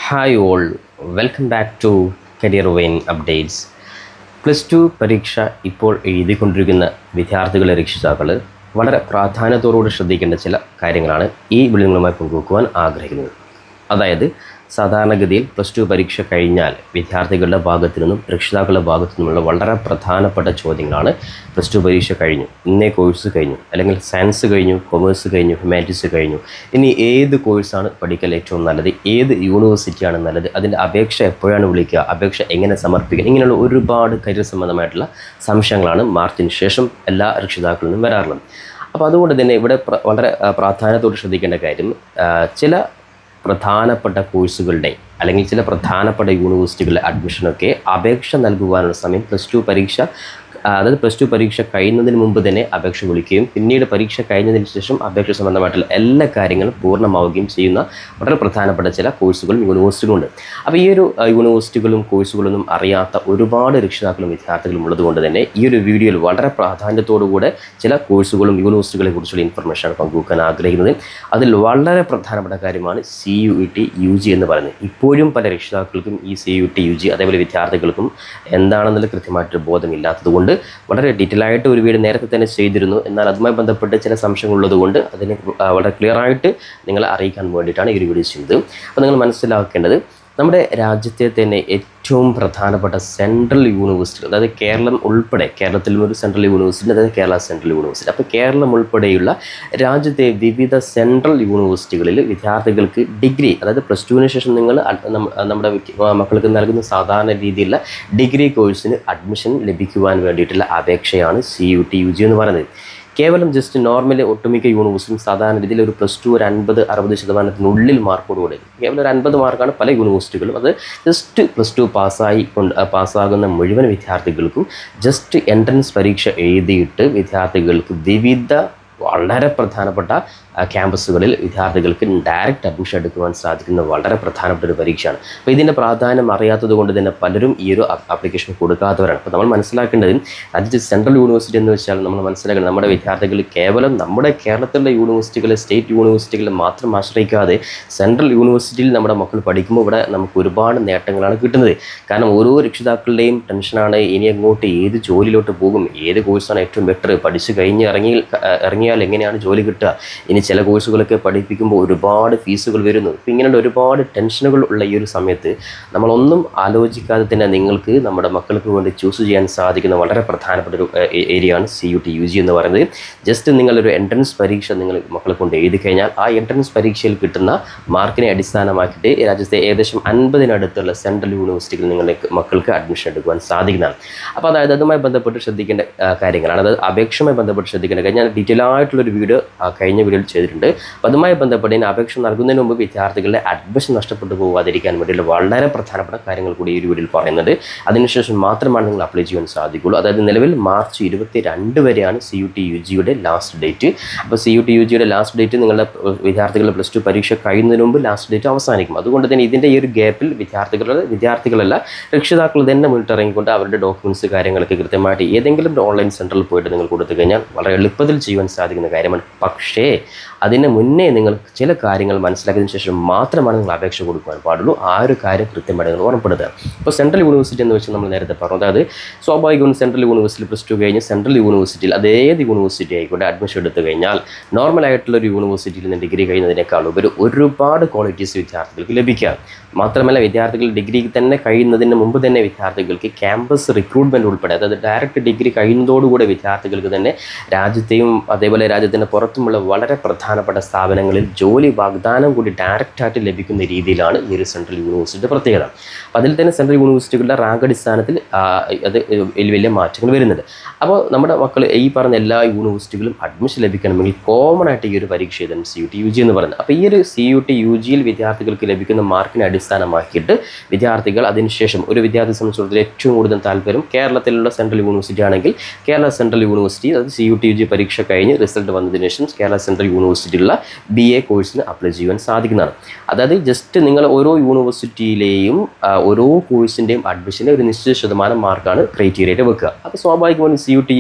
Hi all, welcome back to Career Win Updates. +2 പരീക്ഷ ഇപ്പോൾ എഴുതിക്കൊണ്ടിരിക്കുന്ന വിദ്യാർത്ഥികളെ രക്ഷിതാക്കൾ വളരെ പ്രാധാന്യത്തോടുകൂടി ശ്രദ്ധിക്കേണ്ട ചില കാര്യങ്ങളാണ് ഈ വീഡിയോകളുമായി പങ്കുവെക്കുവാൻ ആഗ്രഹിക്കുന്നത്. അതായത് സാധാരണഗതിയിൽ +2 പരീക്ഷ കഴിഞ്ഞാൽ വിദ്യാർത്ഥികളുടെ ഭാഗത്തു നിന്നും രക്ഷിതാക്കളുടെ ഭാഗത്തു നിന്നുമുള്ള വളരെ പ്രധാനപ്പെട്ട ചോദ്യങ്ങളാണ്. +2 പരീക്ഷ കഴിഞ്ഞു, ഇന്നേ കോഴ്സ് കഴിഞ്ഞു, അല്ലെങ്കിൽ സയൻസ് കഴിഞ്ഞു, കൊമേഴ്സ് കഴിഞ്ഞു, ഹ്യൂമാനിറ്റീസ് കഴിഞ്ഞു, ഇനി ഏത് കോഴ്സാണ് പഠിക്കൽ ഏറ്റവും നല്ലത്, ഏത് യൂണിവേഴ്സിറ്റിയാണ് നല്ലത്, അതിൻ്റെ അപേക്ഷ എപ്പോഴാണ് വിളിക്കുക, അപേക്ഷ എങ്ങനെ സമർപ്പിക്കുക, ഇങ്ങനെയുള്ള ഒരുപാട് കരിയർ സംബന്ധമായിട്ടുള്ള സംശയങ്ങളാണ് മാർച്ചിന് ശേഷം എല്ലാ രക്ഷിതാക്കളിൽ നിന്നും വരാറുള്ളത്. അപ്പോൾ അതുകൊണ്ട് തന്നെ ഇവിടെ വളരെ പ്രാധാന്യത്തോട് ശ്രദ്ധിക്കേണ്ട കാര്യം, ചില പ്രധാനപ്പെട്ട കോഴ്സുകളുടെ അല്ലെങ്കിൽ ചില പ്രധാനപ്പെട്ട യൂണിവേഴ്സിറ്റികളിലെ അഡ്മിഷനൊക്കെ അപേക്ഷ നൽകുവാനുള്ള സമയം +2 പരീക്ഷ, അതായത് +2 പരീക്ഷ കഴിയുന്നതിന് മുമ്പ് തന്നെ അപേക്ഷ വിളിക്കുകയും പിന്നീട് പരീക്ഷ കഴിഞ്ഞതിന് ശേഷം അപേക്ഷ സംബന്ധമായിട്ടുള്ള എല്ലാ കാര്യങ്ങളും പൂർണ്ണമാവുകയും ചെയ്യുന്ന വളരെ പ്രധാനപ്പെട്ട ചില കോഴ്സുകളും യൂണിവേഴ്സിറ്റികളുണ്ട്. അപ്പോൾ ഈ ഒരു യൂണിവേഴ്സിറ്റികളും കോഴ്സുകളൊന്നും അറിയാത്ത ഒരുപാട് രക്ഷിതാക്കളും വിദ്യാർത്ഥികളും ഉള്ളതുകൊണ്ട് തന്നെ ഈ ഒരു വീഡിയോയിൽ വളരെ പ്രാധാന്യത്തോടുകൂടെ ചില കോഴ്സുകളും യൂണിവേഴ്സിറ്റികളെ കുറിച്ചുള്ള ഇൻഫർമേഷനാണ് പങ്കുവെക്കാൻ ആഗ്രഹിക്കുന്നത്. അതിൽ വളരെ പ്രധാനപ്പെട്ട കാര്യമാണ് CUET UG എന്ന് പറയുന്നത്. ഇപ്പോഴും പല രക്ഷിതാക്കൾക്കും ഈ CUET UG അതേപോലെ വിദ്യാർത്ഥികൾക്കും എന്താണെന്നുള്ള കൃത്യമായിട്ടൊരു ബോധമില്ലാത്തതുകൊണ്ട് വളരെ ഡീറ്റെയിൽ ആയിട്ട് ഒരു വീഡിയോ നേരത്തെ തന്നെ ചെയ്തിരുന്നു. എന്നാൽ അതുമായി ബന്ധപ്പെട്ട് ചില സംശയങ്ങളുള്ളതുകൊണ്ട് അതിനെ വളരെ ക്ലിയർ ആയിട്ട് നിങ്ങളെ അറിയിക്കാൻ വേണ്ടിയിട്ടാണ് ഈ ഒരു വീഡിയോ ചെയ്തത്. അപ്പോൾ നിങ്ങൾ മനസ്സിലാക്കേണ്ടത്, നമ്മുടെ രാജ്യത്തെ തന്നെ ഏറ്റവും പ്രധാനപ്പെട്ട സെൻട്രൽ യൂണിവേഴ്സിറ്റി, അതായത് കേരളം ഉൾപ്പെടെ, കേരളത്തിലും ഒരു സെൻട്രൽ യൂണിവേഴ്സിറ്റി, അതായത് കേരള സെൻട്രൽ യൂണിവേഴ്സിറ്റി. അപ്പോൾ കേരളം ഉൾപ്പെടെയുള്ള രാജ്യത്തെ വിവിധ സെൻട്രൽ യൂണിവേഴ്സിറ്റികളിൽ വിദ്യാർത്ഥികൾക്ക് ഡിഗ്രി, അതായത് +2വിന് ശേഷം നിങ്ങൾ നമ്മുടെ മക്കൾക്ക് നൽകുന്ന സാധാരണ രീതിയിലുള്ള ഡിഗ്രി കോഴ്സിന് അഡ്മിഷൻ ലഭിക്കുവാൻ വേണ്ടിയിട്ടുള്ള അപേക്ഷയാണ് CUET UG എന്ന് പറയുന്നത്. കേവലം ജസ്റ്റ് നോർമലി ഒട്ടുമിക്ക യൂണിവേഴ്സിറ്റിയും സാധാരണ രീതിയിൽ ഒരു +2 ഒരു 50-60% മാർക്കോടുകൂടി, കേവലം ഒരു 50 മാർക്കാണ് പല യൂണിവേഴ്സിറ്റികളും. അത് ജസ്റ്റ് +2 പാസ്സാകുന്ന മുഴുവൻ വിദ്യാർത്ഥികൾക്കും ജസ്റ്റ് എൻട്രൻസ് പരീക്ഷ എഴുതിയിട്ട് വിദ്യാർത്ഥികൾക്ക് വിവിധ വളരെ പ്രധാനപ്പെട്ട ക്യാമ്പസുകളിൽ വിദ്യാർത്ഥികൾക്ക് ഡയറക്റ്റ് അഡ്മിഷൻ എടുക്കുവാൻ സാധിക്കുന്ന വളരെ പ്രധാനപ്പെട്ട ഒരു പരീക്ഷയാണ്. അപ്പോൾ ഇതിൻ്റെ പ്രാധാന്യം അറിയാത്തത് കൊണ്ട് തന്നെ പലരും ഈ ഒരു ആപ്ലിക്കേഷൻ കൊടുക്കാത്തവരാണ്. അപ്പോൾ നമ്മൾ മനസ്സിലാക്കേണ്ടത്, രാജ്യത്തെ സെൻട്രൽ യൂണിവേഴ്സിറ്റി എന്ന് വെച്ചാൽ നമ്മൾ മനസ്സിലാക്കേണ്ടത്, നമ്മുടെ വിദ്യാർത്ഥികൾ കേവലം നമ്മുടെ കേരളത്തിലുള്ള യൂണിവേഴ്സിറ്റികളെ, സ്റ്റേറ്റ് യൂണിവേഴ്സിറ്റികളെ മാത്രം ആശ്രയിക്കാതെ സെൻട്രൽ യൂണിവേഴ്സിറ്റിയിൽ നമ്മുടെ മക്കൾ പഠിക്കുമ്പോൾ ഇവിടെ നമുക്ക് ഒരുപാട് നേട്ടങ്ങളാണ് കിട്ടുന്നത്. കാരണം ഓരോ രക്ഷിതാക്കളുടെയും ടെൻഷനാണ്, ഇനി അങ്ങോട്ട് ഏത് ജോലിയിലോട്ട് പോകും, ഏത് കോഴ്സാണ് ഏറ്റവും ബെറ്റർ, പഠിച്ച് ഇറങ്ങിയാൽ എങ്ങനെയാണ് ജോലി കിട്ടുക, ഇനി ചില കോഴ്സുകളൊക്കെ പഠിപ്പിക്കുമ്പോൾ ഒരുപാട് ഫീസുകൾ വരുന്നു. അപ്പോൾ ഇങ്ങനെയുള്ള ഒരുപാട് ടെൻഷനുകൾ ഉള്ള ഈ ഒരു സമയത്ത് നമ്മളൊന്നും ആലോചിക്കാതെ തന്നെ നിങ്ങൾക്ക് നമ്മുടെ മക്കൾക്ക് വേണ്ടി ചൂസ് ചെയ്യാൻ സാധിക്കുന്ന വളരെ പ്രധാനപ്പെട്ട ഒരു ഏരിയയാണ് CUET UG എന്ന് പറയുന്നത്. ജസ്റ്റ് നിങ്ങളൊരു എൻട്രൻസ് പരീക്ഷ നിങ്ങൾ മക്കളെ കൊണ്ട് എഴുതി കഴിഞ്ഞാൽ ആ എൻട്രൻസ് പരീക്ഷയിൽ കിട്ടുന്ന മാർക്കിനെ അടിസ്ഥാനമാക്കിയിട്ട് രാജ്യത്തെ ഏകദേശം 50-നടുത്തുള്ള സെൻട്രൽ യൂണിവേഴ്സിറ്റികളിൽ നിങ്ങൾക്ക് മക്കൾക്ക് അഡ്മിഷൻ എടുക്കുവാൻ സാധിക്കുന്നതാണ്. അപ്പോൾ അതായത് അതുമായി ബന്ധപ്പെട്ട് ശ്രദ്ധിക്കേണ്ട കാര്യങ്ങളാണ്, അതായത് അപേക്ഷയുമായി ബന്ധപ്പെട്ട് ശ്രദ്ധിക്കേണ്ട കാര്യം ഞാൻ ഡീറ്റെയിൽ ആയിട്ടുള്ളൊരു വീഡിയോ കഴിഞ്ഞ വീഡിയോയിൽ ചെയ്തിട്ടുണ്ട്. അപ്പോൾ അതുമായി ബന്ധപ്പെട്ട് അപേക്ഷ നൽകുന്നതിന് മുമ്പ് വിദ്യാർത്ഥികളുടെ അഡ്മിഷൻ നഷ്ടപ്പെട്ടു പോകാതിരിക്കാൻ വേണ്ടിയുള്ള വളരെ പ്രധാനപ്പെട്ട കാര്യങ്ങൾ കൂടി ഈ ഒരു വീഡിയോയിൽ പറയുന്നുണ്ട്. അതിനുശേഷം മാത്രമാണ് നിങ്ങൾ അപ്ലൈ ചെയ്യാൻ സാധിക്കുള്ളൂ. അതായത് നിലവിൽ മാർച്ച് 22 വരെയാണ് CUET UGയുടെ ലാസ്റ്റ് ഡേറ്റ്. അപ്പോൾ CUET UGയുടെ ലാസ്റ്റ് ഡേറ്റ് നിങ്ങളുടെ വിദ്യാർത്ഥികളുടെ +2 പരീക്ഷ കഴിയുന്നതിന് മുമ്പ് ലാസ്റ്റ് ഡേറ്റ് അവസാനിക്കും. അതുകൊണ്ട് തന്നെ ഇതിൻ്റെ ഈ ഒരു ഗ്യാപ്പിൽ വിദ്യാർത്ഥികളല്ല രക്ഷിതാക്കൾ തന്നെ മുന്നിട്ടിറങ്ങിക്കൊണ്ട് അവരുടെ ഡോക്യുമെൻറ്റ്സ് കാര്യങ്ങളൊക്കെ കൃത്യമായിട്ട് ഏതെങ്കിലും ഒരു ഓൺലൈൻ സെൻറ്ററിൽ പോയിട്ട് നിങ്ങൾ കൊടുത്തു കഴിഞ്ഞാൽ വളരെ എളുപ്പത്തിൽ ചെയ്യുവാൻ സാധിക്കുന്ന കാര്യമാണ്. പക്ഷേ അതിന് മുന്നേ നിങ്ങൾ ചില കാര്യങ്ങൾ മനസ്സിലാക്കിയതിനു ശേഷം മാത്രമാണ് നിങ്ങൾ അപേക്ഷ കൊടുക്കുവാൻ പാടുള്ളൂ. ആ ഒരു കാര്യം കൃത്യമായിട്ട് നിങ്ങൾ ഓർമ്മപ്പെടുത്തുക. ഇപ്പോൾ സെൻട്രൽ യൂണിവേഴ്സിറ്റി എന്ന് വെച്ചാൽ നമ്മൾ നേരത്തെ പറഞ്ഞു, അതായത് സ്വാഭാവികവും സെൻട്രൽ യൂണിവേഴ്സിറ്റി +2 കഴിഞ്ഞ് സെൻട്രൽ യൂണിവേഴ്സിറ്റിയിൽ അതേത് യൂണിവേഴ്സിറ്റി ആയിക്കോട്ടെ അഡ്മിഷൻ എടുത്തു കഴിഞ്ഞാൽ നോർമലായിട്ടുള്ളൊരു യൂണിവേഴ്സിറ്റിയിൽ നിന്ന് ഡിഗ്രി കഴിയുന്നതിനേക്കാൾ ഉപരി ഒരുപാട് ക്വാളിറ്റീസ് വിദ്യാർത്ഥികൾക്ക് ലഭിക്കാം. മാത്രമല്ല വിദ്യാർത്ഥികൾ ഡിഗ്രി തന്നെ കഴിയുന്നതിന് മുമ്പ് തന്നെ വിദ്യാർത്ഥികൾക്ക് ക്യാമ്പസ് റിക്രൂട്ട്മെൻറ്റ് ഉൾപ്പെടെ, അതായത് ഡയറക്റ്റ് ഡിഗ്രി കഴിയുന്നതോടുകൂടി വിദ്യാർത്ഥികൾക്ക് തന്നെ രാജ്യത്തെയും അതേപോലെ രാജ്യത്തിൻ്റെ പുറത്തുമുള്ള വളരെ പ്രധാനപ്പെട്ട സ്ഥാപനങ്ങളിൽ ജോലി വാഗ്ദാനം കൂടി ഡയറക്റ്റായിട്ട് ലഭിക്കുന്ന രീതിയിലാണ് ഈ ഒരു സെൻട്രൽ യൂണിവേഴ്സിറ്റിയുടെ പ്രത്യേകത. അപ്പോൾ അതിൽ തന്നെ സെൻട്രൽ യൂണിവേഴ്സിറ്റികളുടെ റാങ്ക് അടിസ്ഥാനത്തിൽ അത് വലിയ മാറ്റങ്ങൾ വരുന്നുണ്ട്. അപ്പോൾ നമ്മുടെ മക്കൾ ഈ പറഞ്ഞ എല്ലാ യൂണിവേഴ്സിറ്റികളും അഡ്മിഷൻ ലഭിക്കണമെങ്കിൽ കോമൺ ആയിട്ട് ഈ ഒരു പരീക്ഷ എഴുതണം, CUET UG എന്ന് പറയുന്നത്. അപ്പോൾ ഈ ഒരു CUET UGയിൽ വിദ്യാർത്ഥികൾക്ക് ലഭിക്കുന്ന മാർക്കിനെ അടിസ്ഥാനമാക്കിയിട്ട് വിദ്യാർത്ഥികൾ അതിനുശേഷം ഒരു വിദ്യാർത്ഥിയെ സംബന്ധിച്ചിടത്തോളം ഏറ്റവും കൂടുതൽ താല്പര്യം കേരളത്തിലുള്ള സെൻട്രൽ യൂണിവേഴ്സിറ്റി ആണെങ്കിൽ കേരള സെൻട്രൽ യൂണിവേഴ്സിറ്റി, അതായത് CUET UG പരീക്ഷ കഴിഞ്ഞ് റിസൾട്ട് വന്നതിന് ശേഷം കേരള സെൻട്രൽ യൂണിവേഴ്സിറ്റിയിലുള്ള BA കോഴ്സിന് അപ്ലൈ ചെയ്യുവാൻ സാധിക്കുന്നതാണ്. അതായത് ജസ്റ്റ് നിങ്ങൾ ഓരോ യൂണിവേഴ്സിറ്റിയിലെയും ഓരോ കോഴ്സിൻ്റെയും അഡ്മിഷന് ഒരു നിശ്ചിത ശതമാനം മാർക്കാണ് ക്രൈറ്റീരിയയിൽ വെക്കുക. അപ്പോൾ സ്വാഭാവികമായും CUET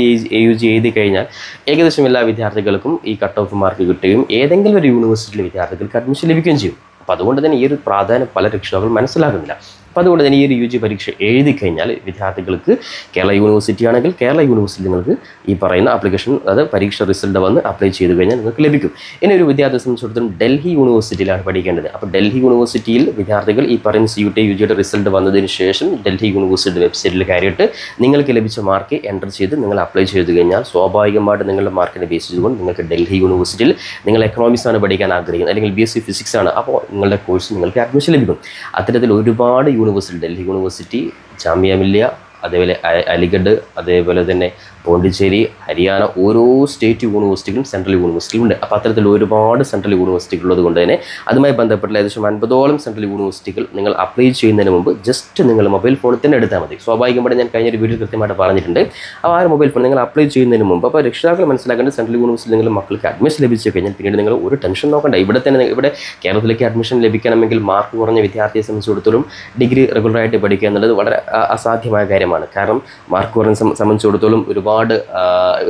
UG എഴുതി കഴിഞ്ഞാൽ ഏകദേശം എല്ലാ വിദ്യാർത്ഥികൾക്കും ഈ കട്ട് ഓഫ് മാർക്ക് കിട്ടുകയും ഏതെങ്കിലും ഒരു യൂണിവേഴ്സിറ്റിയിലെ വിദ്യാർത്ഥികൾക്ക് അഡ്മിഷൻ ലഭിക്കുകയും ചെയ്യും. അപ്പോൾ അതുകൊണ്ട് തന്നെ ഈ ഒരു പ്രാധാന്യം പല രക്ഷിതാക്കളും മനസ്സിലാക്കുന്നില്ല. അപ്പോൾ അതുകൊണ്ട് തന്നെ ഈ ഒരു UG പരീക്ഷ എഴുതി കഴിഞ്ഞാൽ വിദ്യാർത്ഥികൾക്ക് കേരള യൂണിവേഴ്സിറ്റി ആണെങ്കിൽ കേരള യൂണിവേഴ്സിറ്റി നിങ്ങൾക്ക് ഈ പറയുന്ന ആപ്ലിക്കേഷൻ, അതായത് പരീക്ഷ റിസൾട്ട് വന്ന് അപ്ലൈ ചെയ്ത് കഴിഞ്ഞാൽ നിങ്ങൾക്ക് ലഭിക്കും. ഇനി ഒരു വിദ്യാർത്ഥിയെ സംബന്ധിച്ചിടത്തോളം ഡൽഹി യൂണിവേഴ്സിറ്റിയിലാണ് പഠിക്കേണ്ടത്. അപ്പോൾ ഡൽഹി യൂണിവേഴ്സിറ്റിയിൽ വിദ്യാർത്ഥികൾ ഈ പറയുന്ന CUT UGയുടെ റിസൾട്ട് വന്നതിന് ശേഷം ഡൽഹി യൂണിവേഴ്സിറ്റി വെബ്സൈറ്റിൽ കയറിയിട്ട് നിങ്ങൾക്ക് ലഭിച്ച മാർക്ക് എൻ്റർ ചെയ്ത് നിങ്ങൾ അപ്ലൈ ചെയ്ത് കഴിഞ്ഞാൽ സ്വാഭാവികമായിട്ട് നിങ്ങളുടെ മാർക്കിനെ ബേസ് ചെയ്തുകൊണ്ട് നിങ്ങൾക്ക് ഡൽഹി യൂണിവേഴ്സിറ്റിയിൽ നിങ്ങൾ എക്കണോമിക്സ് ആണ് പഠിക്കാൻ ആഗ്രഹിക്കുന്നത്, അല്ലെങ്കിൽ BSc ഫിസിക്സ് ആണ്, അപ്പോൾ നിങ്ങളുടെ കോഴ്സ് നിങ്ങൾക്ക് അഡ്മിഷൻ ലഭിക്കും. അത്തരത്തിൽ ഒരുപാട് യൂണിവേഴ്സിറ്റി, ഡൽഹി യൂണിവേഴ്സിറ്റി, ജാമിയ മില്ലിയ, അതേപോലെ അലിഗഡ്, അതേപോലെ തന്നെ പോണ്ടിച്ചേരി, ഹരിയാന, ഓരോ സ്റ്റേറ്റ് യൂണിവേഴ്സിറ്റികളും സെൻട്രൽ യൂണിവേഴ്സിറ്റികളും ഉണ്ട്. അപ്പോൾ അത്തരത്തിൽ ഒരുപാട് സെൻട്രൽ യൂണിവേഴ്സിറ്റികൾ ഉള്ളത് കൊണ്ട് തന്നെ അതുമായി ബന്ധപ്പെട്ടുള്ള ഏകദേശം 50ഓളം സെൻട്രൽ യൂണിവേഴ്സിറ്റികൾ നിങ്ങൾ അപ്ലൈ ചെയ്യുന്നതിന് മുമ്പ് ജസ്റ്റ് നിങ്ങൾ മൊബൈൽ ഫോണിൽ തന്നെ എടുത്താൽ മതി. സ്വാഭാവികമായിട്ട് ഞാൻ കഴിഞ്ഞൊരു വീഡിയോ കൃത്യമായിട്ട് പറഞ്ഞിട്ടുണ്ട്. അപ്പോൾ ആ ഒരു മൊബൈൽ ഫോൺ നിങ്ങൾ അപ്ലൈ ചെയ്യുന്നതിന് മുമ്പ്, അപ്പോൾ രക്ഷിതാക്കൾ മനസ്സിലാക്കേണ്ടത് സെൻട്രൽ യൂണിവേഴ്സിറ്റി നിങ്ങൾ മക്കൾക്ക് അഡ്മിഷൻ ലഭിച്ചു കഴിഞ്ഞാൽ പിന്നീട് നിങ്ങൾ ഒരു ടെൻഷൻ നോക്കണ്ട. ഇവിടെ കേരളത്തിലേക്ക് അഡ്മിഷൻ ലഭിക്കണമെങ്കിൽ മാർക്ക് കുറഞ്ഞ വിദ്യാർത്ഥിയെ സംബന്ധിച്ചിടത്തോളം ഡിഗ്രി റെഗുലറായിട്ട് പഠിക്കുക എന്നുള്ളത് വളരെ അസാധ്യമായ കാര്യമാണ്. കാരണം മാർക്ക് കുറഞ്ഞ സംബന്ധിച്ചിടത്തോളം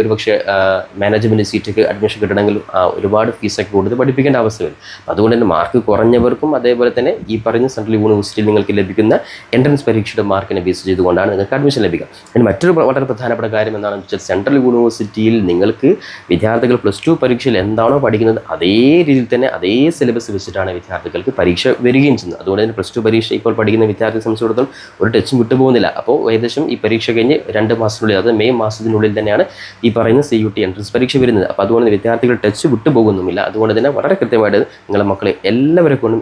ഒരുപക്ഷെ മാനേജ്മെൻറ്റ് സീറ്റൊക്കെ അഡ്മിഷൻ കിട്ടണമെങ്കിൽ ഒരുപാട് ഫീസൊക്കെ കൊടുത്ത് പഠിപ്പിക്കേണ്ട അവസ്ഥ വരും. അതുകൊണ്ട് തന്നെ മാർക്ക് കുറഞ്ഞവർക്കും അതേപോലെ തന്നെ ഈ പറയുന്ന സെൻട്രൽ യൂണിവേഴ്സിറ്റിയിൽ നിങ്ങൾക്ക് ലഭിക്കുന്ന എൻട്രൻസ് പരീക്ഷയുടെ മാർക്കിനെ ബേസ് ചെയ്തുകൊണ്ടാണ് നിങ്ങൾക്ക് അഡ്മിഷൻ ലഭിക്കുക. പിന്നെ മറ്റൊരു വളരെ പ്രധാനപ്പെട്ട കാര്യം എന്താണെന്ന് വെച്ചാൽ സെൻട്രൽ യൂണിവേഴ്സിറ്റിയിൽ നിങ്ങൾക്ക് വിദ്യാർത്ഥികൾ +2 പരീക്ഷയിൽ എന്താണോ പഠിക്കുന്നത് അതേ രീതിയിൽ തന്നെ അതേ സിലബസ് വെച്ചിട്ടാണ് വിദ്യാർത്ഥികൾക്ക് പരീക്ഷ വരികയും ചെയ്യുന്നത്. അതുകൊണ്ട് തന്നെ +2 പരീക്ഷ ഇപ്പോൾ പഠിക്കുന്ന വിദ്യാർത്ഥിയെ സംബന്ധിച്ചിടത്തോളം ഒരു ടച്ചും വിട്ടുപോകുന്നില്ല. അപ്പോൾ ഏകദേശം ഈ പരീക്ഷ കഴിഞ്ഞ് 2 മാസത്തിനുള്ളിൽ, അതായത് മെയ് മാസത്തിനുള്ളിൽ തന്നെയാണ് ഈ പറയുന്ന CUT എൻട്രൻസ് പരീക്ഷ വരുന്നത്. അപ്പോൾ അതുകൊണ്ട് വിദ്യാർത്ഥികൾ ടച്ച് വിട്ടുപോകുന്നുമില്ല. അതുകൊണ്ട് തന്നെ വളരെ കൃത്യമായിട്ട് നിങ്ങളുടെ മക്കളെ എല്ലാവരെ കൊണ്ടും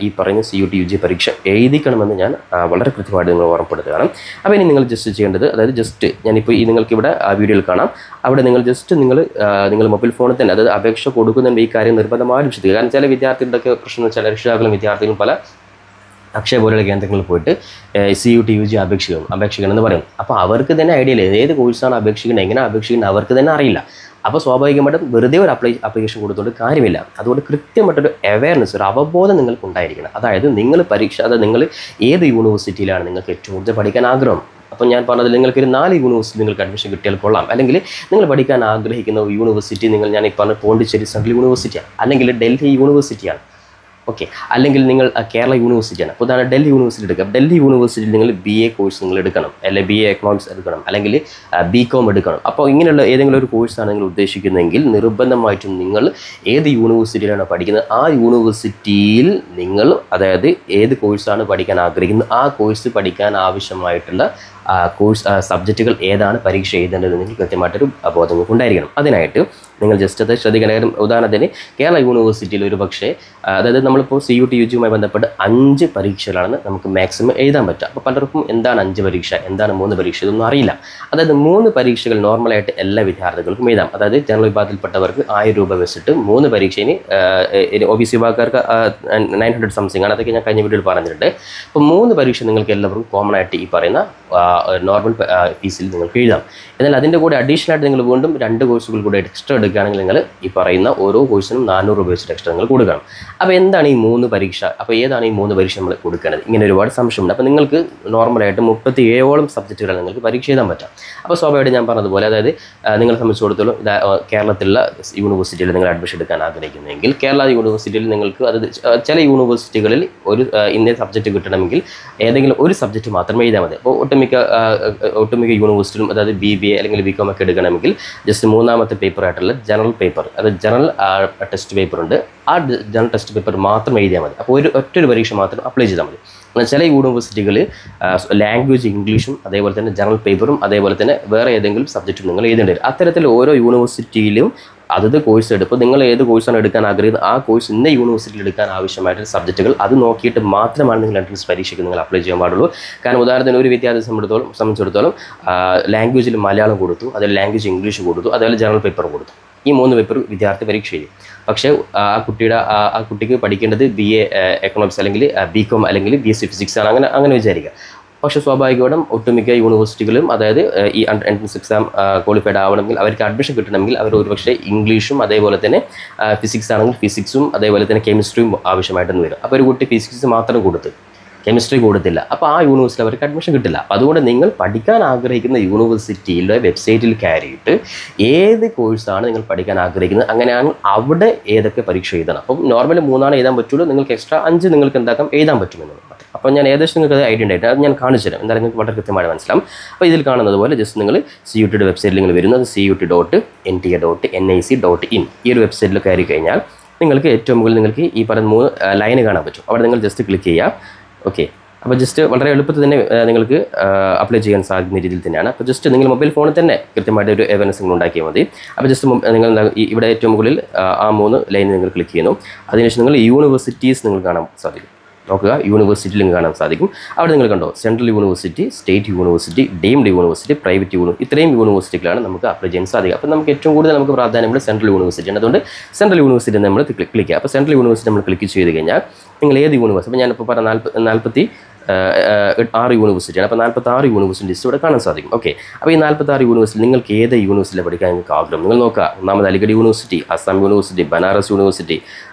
ഈ പറയുന്ന CUT UG പരീക്ഷ എഴുതിക്കണമെന്ന് ഞാൻ വളരെ കൃത്യമായിട്ട് നിങ്ങൾ ഓർമ്മപ്പെടുത്തുകയാണ്. അപ്പോൾ ഇനി നിങ്ങൾ ജസ്റ്റ് ചെയ്യേണ്ടത്, അതായത് ജസ്റ്റ് ഞാനിപ്പോൾ ഈ നിങ്ങൾക്കിവിടെ ആ വീഡിയോയിൽ കാണാം, അവിടെ നിങ്ങൾ ജസ്റ്റ് നിങ്ങൾ മൊബൈൽ ഫോണിൽ തന്നെ, അതായത് അപേക്ഷ കൊടുക്കുന്നതിന് ഈ കാര്യം നിർബന്ധമായും ശ്രദ്ധിക്കുക. കാരണം ചില വിദ്യാർത്ഥികളുടെയൊക്കെ പ്രശ്നം, ചില രക്ഷിതാക്കളും വിദ്യാർത്ഥികളും പല അക്ഷയ പോലെയുള്ള കേന്ദ്രങ്ങളിൽ പോയിട്ട് CUT UG അപേക്ഷിക്കണം എന്ന് പറയും. അപ്പോൾ അവർക്ക് തന്നെ ഐഡിയ ഇല്ല ഏത് കോഴ്സാണ് അപേക്ഷിക്കുന്നത്, എങ്ങനെ അപേക്ഷിക്കുന്നത് അവർക്ക് തന്നെ അറിയില്ല. അപ്പോൾ സ്വാഭാവികമായിട്ടും വെറുതെ ഒരു അപ്ലിക്കേഷൻ കൊടുത്തുകൊണ്ട് കാര്യമില്ല. അതുകൊണ്ട് കൃത്യമായിട്ടൊരു അവയർനെസ്, ഒരു അവബോധം നിങ്ങൾക്ക് ഉണ്ടായിരിക്കണം. അതായത് നിങ്ങൾ നിങ്ങൾ ഏത് യൂണിവേഴ്സിറ്റിയിലാണ് നിങ്ങൾക്ക് ഏറ്റവും കൂടുതൽ പഠിക്കാൻ ആഗ്രഹം. അപ്പോൾ ഞാൻ പറഞ്ഞത് നിങ്ങൾക്കൊരു 4 യൂണിവേഴ്സിറ്റി നിങ്ങൾക്ക് അഡ്മിഷൻ കിട്ടിയാൽ കൊള്ളാം. അല്ലെങ്കിൽ നിങ്ങൾ പഠിക്കാൻ ആഗ്രഹിക്കുന്ന യൂണിവേഴ്സിറ്റി ഞാൻ ഈ പറഞ്ഞ പോണ്ടിച്ചേരി സെൻട്രൽ യൂണിവേഴ്സിറ്റിയാണ്, അല്ലെങ്കിൽ ഡൽഹി യൂണിവേഴ്സിറ്റിയാണ്, ഓക്കെ, അല്ലെങ്കിൽ നിങ്ങൾ കേരള യൂണിവേഴ്സിറ്റിയാണ്. അപ്പോൾ ഉദാഹരണം ഡൽഹി യൂണിവേഴ്സിറ്റി എടുക്കാം. ഡൽഹി യൂണിവേഴ്സിറ്റിയിൽ നിങ്ങൾ BA കോഴ്സ് നിങ്ങൾ എടുക്കണം, അല്ലെങ്കിൽ BA എക്കണോമിക്സ് എടുക്കണം, അല്ലെങ്കിൽ BCom എടുക്കണം. അപ്പോൾ ഇങ്ങനെയുള്ള ഏതെങ്കിലും ഒരു കോഴ്സാണ് നിങ്ങൾ ഉദ്ദേശിക്കുന്നതെങ്കിൽ നിർബന്ധമായിട്ടും നിങ്ങൾ ഏത് യൂണിവേഴ്സിറ്റിയിലാണ് പഠിക്കുന്നത് ആ യൂണിവേഴ്സിറ്റിയിൽ നിങ്ങൾ, അതായത് ഏത് കോഴ്സാണ് പഠിക്കാൻ ആഗ്രഹിക്കുന്നത് ആ കോഴ്സ് പഠിക്കാൻ ആവശ്യമായിട്ടുള്ള സബ്ജക്റ്റുകൾ ഏതാണ് പരീക്ഷ എഴുതേണ്ടതെന്ന് നിങ്ങൾക്ക് കൃത്യമായിട്ടൊരു ബോധം ഉണ്ടായിരിക്കണം. അതിനായിട്ട് നിങ്ങൾ ജസ്റ്റ് അത് ശ്രദ്ധിക്കണം. കാര്യം ഉദാഹരണത്തിന് കേരള യൂണിവേഴ്സിറ്റിയിൽ ഒരു പക്ഷേ, അതായത് നമ്മളിപ്പോൾ CUT UGയുമായി ബന്ധപ്പെട്ട് 5 പരീക്ഷകളാണ് നമുക്ക് മാക്സിമം എഴുതാൻ പറ്റുക. അപ്പോൾ പലർക്കും എന്താണ് 5 പരീക്ഷ, എന്താണ് 3 പരീക്ഷ, ഇതൊന്നും അറിയില്ല. അതായത് 3 പരീക്ഷകൾ നോർമലായിട്ട് എല്ലാ വിദ്യാർത്ഥികൾക്കും എഴുതാം. അതായത് ജനറൽ വിഭാഗത്തിൽപ്പെട്ടവർക്ക് 1000 രൂപ വെച്ചിട്ട് 3 പരീക്ഷയിന്, OBC വിഭാഗക്കാർക്ക് 900 സംതിങ് ആണ്, അതൊക്കെ ഞാൻ കഴിഞ്ഞ വീഡിയോയിൽ പറഞ്ഞിട്ടുണ്ട്. അപ്പോൾ 3 പരീക്ഷ നിങ്ങൾക്ക് എല്ലാവർക്കും കോമൺ ആയിട്ട് ഈ പറയുന്ന നോർമൽ ഫീസിൽ നിങ്ങൾക്ക് എഴുതാം. എന്നാൽ അതിൻ്റെ കൂടെ അഡീഷണൽ ആയിട്ട് നിങ്ങൾ വീണ്ടും 2 കോഴ്സുകൾ കൂടെ എക്സ്ട്രാ എടുക്കുകയാണെങ്കിൽ നിങ്ങൾ ഈ പറയുന്ന ഓരോ കോഴ്സിനും 400 രൂപ വെച്ചിട്ട് എക്സ്ട്രാ നിങ്ങൾ കൊടുക്കണം. അപ്പോൾ എന്താണ് ഈ 3 പരീക്ഷ, അപ്പോൾ ഏതാണ് ഈ 3 പരീക്ഷ നമ്മൾ കൊടുക്കേണ്ടത്, ഇങ്ങനെ ഒരുപാട് സംശയമുണ്ട്. അപ്പോൾ നിങ്ങൾക്ക് നോർമലായിട്ട് 37ഓളം സബ്ജക്റ്റുകളാണ് നിങ്ങൾക്ക് പരീക്ഷ എഴുതാൻ പറ്റുക. അപ്പോൾ സ്വാഭാവികമായിട്ട് ഞാൻ പറഞ്ഞതുപോലെ, അതായത് നിങ്ങളെ സംബന്ധിച്ചിടത്തോളം കേരളത്തിലുള്ള യൂണിവേഴ്സിറ്റിയിൽ നിങ്ങൾ അഡ്മിഷൻ എടുക്കാൻ ആഗ്രഹിക്കുന്നെങ്കിൽ കേരള യൂണിവേഴ്സിറ്റിയിൽ നിങ്ങൾക്ക്, അതായത് ചില യൂണിവേഴ്സിറ്റികളിൽ ഒരു ഇന്ന സബ്ജക്റ്റ് കിട്ടണമെങ്കിൽ ഏതെങ്കിലും ഒരു സബ്ജക്റ്റ് മാത്രമേ എഴുതാൻ മതി. അപ്പോൾ ഒട്ടുമിക്ക യൂണിവേഴ്സിറ്റിയിലും, അതായത് BBA അല്ലെങ്കിൽ BCom ഒക്കെ എടുക്കണമെങ്കിൽ ജസ്റ്റ് 3ാമത്തെ പേപ്പറായിട്ടുള്ള ജനറൽ പേപ്പർ, അതായത് ജനറൽ ടെസ്റ്റ് പേപ്പർ ഉണ്ട്, ആ ജനറൽ ടെസ്റ്റ് പേപ്പർ മാത്രം എഴുതിയാൽ മതി. അപ്പോൾ ഒറ്റൊരു പരീക്ഷ മാത്രം അപ്ലൈ ചെയ്താൽ മതി. എന്നാൽ ചില യൂണിവേഴ്സിറ്റികൾ ലാംഗ്വേജ് ഇംഗ്ലീഷും അതേപോലെ തന്നെ ജനറൽ പേപ്പറും അതേപോലെ തന്നെ വേറെ ഏതെങ്കിലും സബ്ജക്റ്റും നിങ്ങൾ എഴുതേണ്ടി വരും. അത്തരത്തിൽ ഓരോ യൂണിവേഴ്സിറ്റിയിലും അതത് കോഴ്സ് എടുപ്പോൾ നിങ്ങൾ ഏത് കോഴ്സാണ് എടുക്കാൻ ആഗ്രഹിക്കുന്നത് ആ കോഴ്സ് ഇന്ന യൂണിവേഴ്സിറ്റിയിൽ എടുക്കാൻ ആവശ്യമായിട്ടുള്ള സബ്ജക്റ്റുകൾ അത് നോക്കിയിട്ട് മാത്രമാണ് നിങ്ങൾ എൻട്രൻസ് പരീക്ഷയ്ക്ക് നിങ്ങൾ അപ്ലൈ ചെയ്യാൻ പാടുള്ളൂ. കാരണം ഉദാഹരണത്തിന് ഒരു വിദ്യാർത്ഥിയെ സംബന്ധിച്ചിടത്തോളം ലാംഗ്വേജിൽ മലയാളം കൊടുത്തു, അതിൽ ലാംഗ്വേജ് ഇംഗ്ലീഷ് കൊടുത്തു, അതുപോലെ ജനറൽ പേപ്പർ കൊടുത്തു. ഈ 3 പേപ്പർ വിദ്യാർത്ഥി പരീക്ഷ ചെയ്യും. പക്ഷേ ആ കുട്ടിക്ക് പഠിക്കേണ്ടത് BA എക്കണോമിക്സ് അല്ലെങ്കിൽ BCom അല്ലെങ്കിൽ BSc ഫിസിക്സ് ആണ്, അങ്ങനെ വിചാരിക്കുക. പക്ഷേ സ്വാഭാവികമായിട്ടും ഒട്ടുമിക്ക യൂണിവേഴ്സിറ്റികളും, അതായത് ഈ എൻട്രൻസ് എക്സാം ക്വാളിഫൈഡ് ആവണമെങ്കിൽ, അവർക്ക് അഡ്മിഷൻ കിട്ടണമെങ്കിൽ അവർ ഒരുപക്ഷെ ഇംഗ്ലീഷും അതേപോലെ തന്നെ ഫിസിക്സ് ആണെങ്കിൽ ഫിസിക്സും അതേപോലെ തന്നെ കെമിസ്ട്രിയും ആവശ്യമായിട്ടെന്ന് വരും. അപ്പോൾ ഒരു കുട്ടി ഫിസിക്സ് മാത്രം കൊടുത്ത് കെമിസ്ട്രി കൊടുത്തില്ല, അപ്പോൾ ആ യൂണിവേഴ്സിറ്റിയിൽ അവർക്ക് അഡ്മിഷൻ കിട്ടില്ല. അപ്പോൾ അതുകൊണ്ട് നിങ്ങൾ പഠിക്കാൻ ആഗ്രഹിക്കുന്ന യൂണിവേഴ്സിറ്റിയിലെ വെബ്സൈറ്റിൽ കയറിയിട്ട് ഏത് കോഴ്സാണ് നിങ്ങൾ പഠിക്കാൻ ആഗ്രഹിക്കുന്നത്, അങ്ങനെയാണ് അവിടെ ഏതൊക്കെ പരീക്ഷ എഴുതണം. അപ്പം നോർമലി 3 എഴുതാൻ പറ്റുള്ളൂ, നിങ്ങൾക്ക് എക്സ്ട്രാ 5 നിങ്ങൾക്ക് എന്താക്കാം എഴുതാൻ പറ്റുമെന്നുള്ളത്. അപ്പോൾ ഞാൻ ഏകദേശം നിങ്ങൾക്ക് ഐഡിയ ഉണ്ടായിട്ട് അത് ഞാൻ കാണിച്ചു തരാം, എന്തായാലും നിങ്ങൾക്ക് വളരെ കൃത്യമായി മനസ്സിലാവും. അപ്പോൾ ഇതിൽ കാണുന്നത് പോലെ ജസ്റ്റ് നിങ്ങൾ CUT വെബ്സൈറ്റിൽ നിങ്ങൾ വരുന്നത് CUT.nta.nic.in ഈ ഒരു വെബ്സൈറ്റിൽ കയറി കഴിഞ്ഞാൽ നിങ്ങൾക്ക് ഏറ്റവും മുകളിൽ നിങ്ങൾക്ക് ഈ പറയുന്ന 3 ലൈന് കാണാൻ പറ്റും. അവിടെ നിങ്ങൾ ജസ്റ്റ് ക്ലിക്ക് ചെയ്യുക. ഓക്കെ, അപ്പോൾ ജസ്റ്റ് വളരെ എളുപ്പത്തിൽ തന്നെ നിങ്ങൾക്ക് അപ്ലൈ ചെയ്യാൻ സാധിക്കുന്ന രീതിയിൽ തന്നെയാണ്. അപ്പോൾ ജസ്റ്റ് നിങ്ങൾ മൊബൈൽ ഫോണിൽ തന്നെ കൃത്യമായിട്ട് ഒരു അവയർനെസ് നിങ്ങൾ ഉണ്ടാക്കിയാൽ മതി. അപ്പോൾ ജസ്റ്റ് നിങ്ങൾ ഇവിടെ ഏറ്റവും മുകളിൽ ആ 3 ലൈൻ നിങ്ങൾ ക്ലിക്ക് ചെയ്യുന്നു. അതിനുശേഷം നിങ്ങൾ യൂണിവേഴ്സിറ്റീസ് നിങ്ങൾ കാണാൻ സാധിക്കും. നോക്കുക, യൂണിവേഴ്സിറ്റിയിൽ നിങ്ങൾക്ക് കാണാൻ സാധിക്കും. അവിടെ നിങ്ങൾ കണ്ടോ, central university, state university, deemed university, private university, ഇത്രയും യൂണിവേഴ്സിറ്റികളാണ് നമുക്ക് അപ്ലൈ ചെയ്യാൻ സാധിക്കുക. അപ്പോൾ നമുക്ക് ഏറ്റവും കൂടുതൽ നമുക്ക് പ്രാധാന്യമുള്ള സെൻട്രൽ യൂണിവേഴ്സിറ്റിയാണ്. അതുകൊണ്ട് സെൻട്രൽ യൂണിവേഴ്സിറ്റി നമ്മൾ ക്ലിക്ക് ചെയ്യുക. അപ്പോൾ സെൻട്രൽ യൂണിവേഴ്സിറ്റി നമ്മൾ ക്ലിക്ക് ചെയ്ത് കഴിഞ്ഞാൽ നിങ്ങൾ ഏത് യൂണിവേഴ്സിറ്റി, അപ്പോൾ ഞാനിപ്പോൾ പറഞ്ഞ 46 യൂണിവേഴ്സിറ്റിയാണ്. അപ്പോൾ 46 യൂണിവേഴ്സിറ്റി ലിസ്റ്റ് ഇവിടെ കാണാൻ സാധിക്കും. ഓക്കെ, അപ്പോൾ ഈ 46 യൂണിവേഴ്സിറ്റി നിങ്ങൾക്ക് ഏത് യൂണിവേഴ്സിറ്റിയിൽ പഠിക്കാൻ നിങ്ങൾക്ക് ആഗ്രഹം നിങ്ങൾ നോക്കുക. ഒന്നാമത് Aligarh university, Assam university, Banaras university,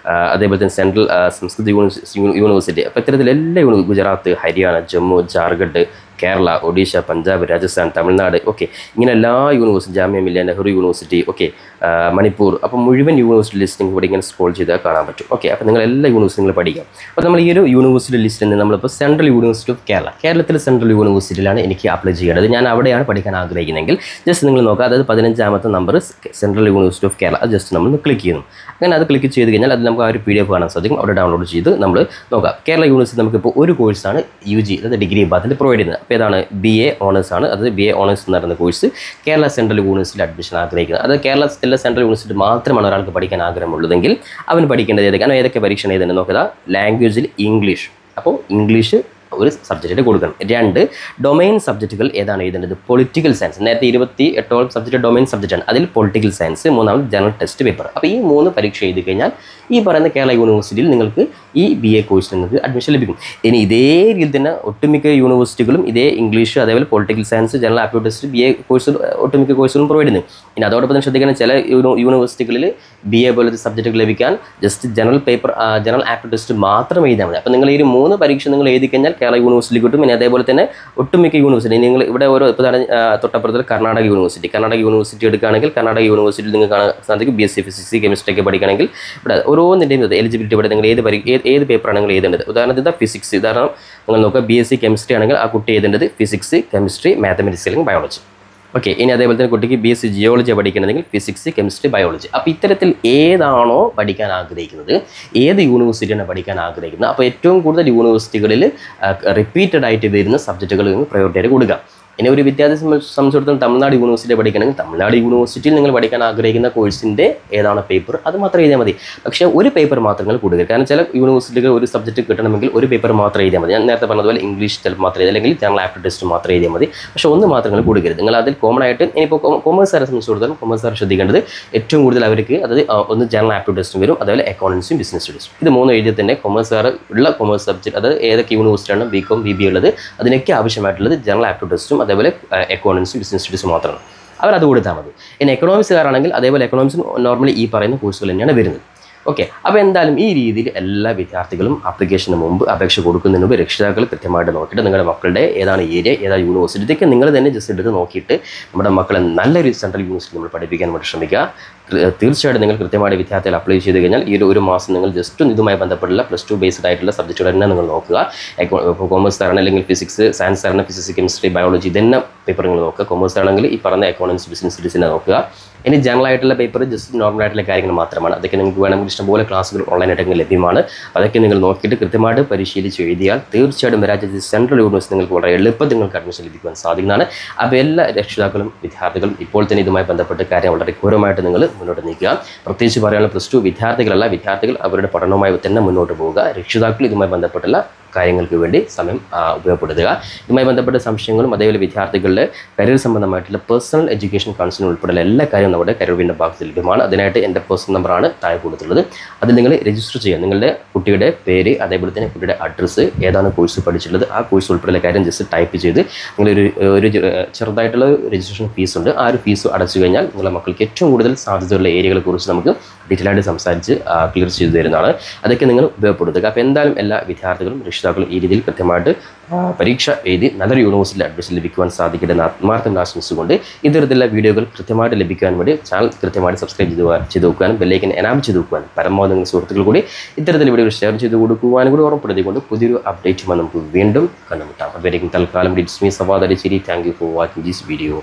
അതേപോലെ തന്നെ സെൻട്രൽ സംസ്കൃത യൂണിവേഴ്സിറ്റി. അപ്പോൾ ഇത്തരത്തിൽ എല്ലാ ഗുജറാത്ത്, ഹരിയാന, ജമ്മു, ജാർഖണ്ഡ്, കേരള, ഒഡീഷ, പഞ്ചാബ്, രാജസ്ഥാൻ, തമിഴ്നാട്, ഓക്കെ, ഇങ്ങനെ എല്ലാ യൂണിവേഴ്സിറ്റി, ജാമ്യ മില്ലിയ നെഹ്റു യൂണിവേഴ്സിറ്റി, ഓക്കെ, മണിപ്പൂർ, അപ്പോൾ മുഴുവൻ യൂണിവേഴ്സിറ്റി ലിസ്റ്റ് നിങ്ങൾക്ക് ഇവിടെ ഇങ്ങനെ സ്ക്രോൾ ചെയ്താൽ കാണാൻ പറ്റും. ഓക്കെ, അപ്പോൾ നിങ്ങൾ എല്ലാ യൂണിവേഴ്സിറ്റികളും പഠിക്കാം. അപ്പോൾ നമ്മൾ ഈ ഒരു യൂണിവേഴ്സിറ്റി ലിസ്റ്റിൽ നിന്ന് നമ്മളിപ്പോൾ സെൻട്രൽ യൂണിവേഴ്സിറ്റി ഓഫ് കേരള, കേരളത്തിലെ സെൻട്രൽ യൂണിവേഴ്സിറ്റിയിലാണ് എനിക്ക് അപ്ലൈ ചെയ്യേണ്ടത്. ഞാൻ അവിടെയാണ് പഠിക്കാൻ ആഗ്രഹിക്കുന്നതെങ്കിൽ ജസ്റ്റ് നിങ്ങൾ നോക്കുക, അതായത് 15ാമത്തെ number central university of Kerala, അത് ജസ്റ്റ് നമ്മൾ ക്ലിക്ക് ചെയ്യുന്നു. അങ്ങനെ അത് ക്ലിക്ക് ചെയ്ത് കഴിഞ്ഞാൽ അത് നമുക്ക് ആ ഒരു PDF കാണാൻ സാധിക്കും. അവിടെ ഡൗൺലോഡ് ചെയ്ത് നമ്മൾ നോക്കാം. കേരള യൂണിവേഴ്സിറ്റി നമുക്കിപ്പോൾ ഒരു കോഴ്സാണ് UG, അതായത് ഡിഗ്രി വിഭാഗത്തിൽ പ്രൊവൈഡ് ചെയ്യുന്നത്. അപ്പോൾ ഏതാണ് BA ഓണേഴ്സ് ആണ്. അത് BA ഓണേഴ്സ് എന്ന് പറയുന്ന കോഴ്സ് കേരള സെൻട്രൽ യൂണിവേഴ്സിറ്റിയിൽ അഡ്മിഷൻ ആഗ്രഹിക്കുന്നത്. അത് കേരളത്തിലെ സെൻട്രൽ യൂണിവേഴ്സിറ്റി മാത്രമാണ് ഒരാൾക്ക് പഠിക്കാൻ ആഗ്രഹമുള്ളതെങ്കിൽ അവൻ പഠിക്കേണ്ടത് ഏതൊക്കെ പരീക്ഷ എഴുതുന്നത് നോക്കുക. ലാംഗ്വേജിൽ ഇംഗ്ലീഷ്, അപ്പോൾ ഇംഗ്ലീഷ് ഒരു സബ്ജക്റ്റ് കൊടുക്കണം. 2 ഡൊമൈൻ സബ്ജക്റ്റുകൾ ഏതാണ് എഴുതേണ്ടത്? Political science. നേരത്തെ 28 സബ്ജക്റ്റ് ഡൊമൈൻ സബ്ജക്റ്റാണ്, അതിൽ പൊളിറ്റിക്കൽ സയൻസ്. 3ാമത് ജനറൽ ടെസ്റ്റ് പേപ്പർ. അപ്പോൾ ഈ 3 പരീക്ഷ എഴുതി കഴിഞ്ഞാൽ ഈ പറയുന്ന കേരള യൂണിവേഴ്സിറ്റിയിൽ നിങ്ങൾക്ക് ഈ BA കോഴ്സിൽ നിങ്ങൾക്ക് അഡ്മിഷൻ ലഭിക്കും. ഇനി ഇതേ രീതിയിൽ തന്നെ ഒട്ടുമിക്ക യൂണിവേഴ്സിറ്റികളും ഇതേ ഇംഗ്ലീഷ്, അതേപോലെ political science, general aptitude test BA course ഒട്ടുമിക്ക കോഴ്സുകളും പ്രൊവൈഡ് ചെയ്യുന്നത്. ഇനി അതോടൊപ്പം തന്നെ ശ്രദ്ധിക്കണം, ചില യൂണിവേഴ്സിറ്റികളിൽ BA പോലത്തെ സബ്ജക്റ്റുകൾ ലഭിക്കാൻ ജസ്റ്റ് ജനറൽ ആപ്റ്റിറ്റ്യൂഡ് ടെസ്റ്റ് മാത്രം എഴുതിയാൽ മതി. അപ്പോൾ നിങ്ങൾ ഈ 3 പരീക്ഷ നിങ്ങൾ എഴുതി കഴിഞ്ഞാൽ കേരള യൂണിവേഴ്സിറ്റി കിട്ടും. ഇനി അതേപോലെ തന്നെ ഒട്ടുമിക്ക യൂണിവേഴ്സിറ്റി നിങ്ങൾ ഇവിടെ ഓരോ തൊട്ടപ്പുറത്തിൽ കർണാടക യൂണിവേഴ്സിറ്റി എടുക്കുകയാണെങ്കിൽ കർണാടക യൂണിവേഴ്സിറ്റിയിൽ നിങ്ങൾക്ക് കാണാൻ സാധിക്കും BSc ഫിസിക്സ്, കെമിസ്ട്രി ഒക്കെ പഠിക്കുകയാണെങ്കിൽ ഇവിടെ ഓരോന്നിൻ്റെയും എലിജിബിലിറ്റി ഇവിടെ നിങ്ങൾ ഏത് പേപ്പറാണ് നിങ്ങൾ എഴുതേണ്ടത്. ഉദാഹരണത്തിന് ഫിസിക്സ്, ഉദാഹരണം നിങ്ങൾ നോക്കുക, BSc കെമിസ്ട്രി ആണെങ്കിൽ ആ കുട്ടി എഴുതേണ്ടത് ഫിസിക്സ്, കെമിസ്ട്രി, മാത്തമെറ്റിക്സ് അല്ലെങ്കിൽ ബയോളജി. ഓക്കെ, ഇനി അതേപോലെ തന്നെ കുട്ടിക്ക് BSc ജിയോളജി പഠിക്കണമെങ്കിൽ ഫിസിക്സ്, കെമിസ്ട്രി, ബയോളജി. അപ്പോൾ ഇത്തരത്തിൽ ഏതാണോ പഠിക്കാൻ ആഗ്രഹിക്കുന്നത്, ഏത് യൂണിവേഴ്സിറ്റിയാണ് പഠിക്കാൻ ആഗ്രഹിക്കുന്നത്, അപ്പോൾ ഏറ്റവും കൂടുതൽ യൂണിവേഴ്സിറ്റികളിൽ റിപ്പീറ്റഡ് ആയിട്ട് വരുന്ന സബ്ജക്റ്റുകൾ പ്രയോറിറ്റി ആയിട്ട് കൊടുക്കുക. ഇനി ഒരു വിദ്യാർത്ഥി സംബന്ധിച്ചിടത്തോളം തമിഴ്നാട് യൂണിവേഴ്സിറ്റി പഠിക്കണമെങ്കിൽ തമിഴ്നാട് യൂണിവേഴ്സിറ്റിയിൽ നിങ്ങൾ പഠിക്കാൻ ആഗ്രഹിക്കുന്ന കോഴ്സിൻ്റെ ഏതാണ് പേപ്പർ അത് മാത്രം എഴുതിയാൽ മതി. പക്ഷേ ഒരു പേപ്പർ മാത്രം നിങ്ങൾ കൊടുക്കുക. കാരണം ചില യൂണിവേഴ്സിറ്റികൾ ഒരു സബ്ജക്റ്റ് കിട്ടണമെങ്കിൽ ഒരു പേപ്പർ മാത്രം എഴുതിയാൽ മതി. ഞാൻ നേരത്തെ പറഞ്ഞതുപോലെ ഇംഗ്ലീഷ് ചിലപ്പോൾ മാത്രം അല്ലെങ്കിൽ ജനറൽ ആപ്റ്റിറ്റ്യൂഡ് ടെസ്റ്റ് മാത്രം എഴുതിയാൽ മതി. പക്ഷേ ഒന്ന് മാത്രം നിങ്ങൾ കൊടുക്കരുത്. നിങ്ങൾ അതിൽ കോമൺ ആയിട്ട് ഇനിയിപ്പോൾ കൊമേഴ്സുകാരെ സംബന്ധിച്ചിടത്തോളം കൊമേഴ്സുകാർ ശ്രദ്ധിക്കേണ്ടത് ഏറ്റവും കൂടുതൽ അവർക്ക് അതായത് ഒന്ന് ജനറൽ ആപ്റ്റിറ്റ്യൂഡ് ടെസ്റ്റും വരും, അതുപോലെ അക്കൗണ്ടൻസും ബിസിനസ് സ്റ്റഡീസും. ഇത് 3 എഴുതിയാൽ തന്നെ കൊമേഴ്സുകാർ ഉള്ള കൊമേഴ്സ് സബ്ജക്റ്റ്, അതായത് ഏതൊക്കെ യൂണിവേഴ്സിറ്റിയാണ് BCom BBA ഉള്ളത് അതിനൊക്കെ ആവശ്യമായിട്ടുള്ളത് ജനറൽ ആപ്റ്റിറ്റ്യൂഡ് ടെസ്റ്റും അതേപോലെ അക്കൗണ്ടൻസും ബിസിനസ് സ്റ്റഡീസ് മാത്രമാണ്. അവരത് കൊടുത്താൽ മതി. ഇനി എക്കണോമിക്സുകാരാണെങ്കിൽ അതേപോലെ എക്കണോമിക്സും നോർമലി ഈ പറയുന്ന കോഴ്സുകൾ തന്നെയാണ് വരുന്നത്. ഓക്കെ, അപ്പോൾ എന്തായാലും ഈ രീതിയിൽ എല്ലാ വിദ്യാർത്ഥികളും ആപ്ലിക്കേഷന് മുമ്പ് അപേക്ഷ കൊടുക്കുന്നതിന് മുമ്പ് രക്ഷിതാക്കൾ കൃത്യമായിട്ട് നോക്കിയിട്ട് നിങ്ങളുടെ മക്കളുടെ ഏതാണ് ഏരിയ, ഏതാണ് യൂണിവേഴ്സിറ്റി, ഇതൊക്കെ നിങ്ങൾ തന്നെ ജസ്റ്റ് എടുത്ത് നോക്കിയിട്ട് നമ്മുടെ മക്കളെ നല്ലൊരു സെൻട്രൽ യൂണിവേഴ്സിറ്റി നമ്മൾ പഠിപ്പിക്കാൻ വേണ്ടി ശ്രമിക്കുക. തീർച്ചയായിട്ടും നിങ്ങൾ കൃത്യമായിട്ട് വിദ്യാർത്ഥികൾ അപ്ലൈ ചെയ്ത് കഴിഞ്ഞാൽ ഈ ഒരു മാസം നിങ്ങൾ ജസ്റ്റ് ഇതുമായി ബന്ധപ്പെട്ടുള്ള +2 ബേസ്ഡ് ആയിട്ടുള്ള സബ്ജക്റ്റുകൾ തന്നെ നിങ്ങൾ നോക്കുക. കൊമേഴ്സ് തരണം അല്ലെങ്കിൽ ഫിസിക്സ്, സയൻസ് തരണം, ഫിസിക്സ്, കെമിസ്ട്രി, ബയോളജി ഇതെന്നെ പേപ്പർ നിങ്ങൾ നോക്കുക. കൊമേഴ്സ് ആണെങ്കിൽ ഈ പറഞ്ഞ അക്കൗണ്ടൻസ് ബിസിനസ് സ്റ്റഡീസിനെ നോക്കുക. ഇനി ജനറൽ ആയിട്ടുള്ള പേപ്പർ ജസ്റ്റ് നോർമൽ ആയിട്ടുള്ള കാര്യങ്ങൾ മാത്രമാണ്. അതൊക്കെ നിങ്ങൾക്ക് വേണമെങ്കിൽ ഇഷ്ടംപോലെ ക്ലാസ്സുകൾ ഓൺലൈനായിട്ട് ലഭ്യമാണ്. അതൊക്കെ നിങ്ങൾ നോക്കിയിട്ട് കൃത്യമായിട്ട് പരിശീലിച്ച് എഴുതിയാൽ തീർച്ചയായിട്ടും രാജ്യത്തെ സെൻട്രൽ യൂണിവേഴ്സിറ്റി നിങ്ങൾക്ക് വളരെ എളുപ്പത്തിൽ നിങ്ങൾക്ക് അഡ്മിഷൻ ലഭിക്കുവാൻ സാധിക്കുന്നതാണ്. അപ്പോൾ എല്ലാ രക്ഷിതാക്കളും വിദ്യാർത്ഥികളും ഇപ്പോൾ തന്നെ ഇതുമായി ബന്ധപ്പെട്ട കാര്യം വളരെ ഗൗരവമായിട്ട് നിങ്ങൾ മുന്നോട്ട് നീക്കുക. പ്രത്യേകിച്ച് പറയാനുള്ള +2 വിദ്യാർത്ഥികൾ അവരുടെ പഠനവുമായി തന്നെ മുന്നോട്ട് പോവുക. രക്ഷിതാക്കൾ ഇതുമായി ബന്ധപ്പെട്ടുള്ള കാര്യങ്ങൾക്ക് വേണ്ടി സമയം ഉപയോഗപ്പെടുത്തുക. ഇതുമായി ബന്ധപ്പെട്ട സംശയങ്ങളും അതേപോലെ വിദ്യാർത്ഥികളുടെ കരിയർ സംബന്ധമായിട്ടുള്ള പേഴ്സണൽ എഡ്യൂക്കേഷൻ കൗൺസിലിംഗ് ഉൾപ്പെടെയുള്ള എല്ലാ കാര്യവും നമ്മുടെ കരിയർ വിൻ്റെ ഭാഗത്ത് ലഭ്യമാണ്. അതിനായിട്ട് എൻ്റെ പേഴ്സണൽ നമ്പറാണ് താഴെ കൊടുത്തിട്ടുള്ളത്. അത് നിങ്ങൾ രജിസ്റ്റർ ചെയ്യുക. നിങ്ങളുടെ കുട്ടിയുടെ പേര് അതേപോലെ തന്നെ കുട്ടിയുടെ അഡ്രസ്സ്, ഏതാണ് കോഴ്സ് പഠിച്ചിട്ടുള്ളത്, ആ കോഴ്സ് ഉൾപ്പെടെയുള്ള കാര്യം ജസ്റ്റ് ടൈപ്പ് ചെയ്ത് നിങ്ങളൊരു ചെറുതായിട്ടുള്ള രജിസ്ട്രേഷൻ ഫീസ് ഉണ്ട്. ആ ഒരു ഫീസ് അടച്ചു കഴിഞ്ഞാൽ നിങ്ങളുടെ മക്കൾക്ക് ഏറ്റവും കൂടുതൽ സാധ്യതയുള്ള ഏരിയകളെക്കുറിച്ച് നമുക്ക് ഡീറ്റെയിൽ ആയിട്ട് സംസാരിച്ച് ക്ലിയർ ചെയ്തു തരുന്നതാണ്. അതൊക്കെ നിങ്ങൾ ഉപയോഗപ്പെടുത്തുക. അപ്പോൾ എന്തായാലും എല്ലാ വിദ്യാർത്ഥികളും രക്ഷിതാക്കൾ ഈ രീതിയിൽ കൃത്യമായിട്ട് പരീക്ഷ എഴുതി നല്ലൊരു യൂണിവേഴ്സിറ്റിയിൽ അഡ്മിഷൻ ലഭിക്കുവാൻ സാധിക്കട്ടെ എന്ന് ആത്മാർത്ഥം ആശംസിച്ചുകൊണ്ട് ഇത്തരത്തിലുള്ള വീഡിയോകൾ കൃത്യമായിട്ട് ലഭിക്കാൻ വേണ്ടി ചാനൽ കൃത്യമായിട്ട് സബ്സ്ക്രൈബ് ചെയ്ത് വെക്കാനും ബെല്ലൈക്കൻ എനാബിൾ ചെയ്ത് വെക്കുവാനും പരമാവധി നിങ്ങളുടെ സുഹൃത്തുക്കൾ കൂടി ഇത്തരത്തിലുള്ള വീഡിയോകൾ ഷെയർ ചെയ്ത് കൊടുക്കുവാനും കൂടി ഓർമ്മപ്പെടുത്തിക്കൊണ്ട് പുതിയൊരു അപ്ഡേറ്റുമായി നമുക്ക് വീണ്ടും കണ്ടുമുട്ടാം. അതുവരെയും തൽക്കാലം it's me Savad Arichiri. Thank you for watching this video.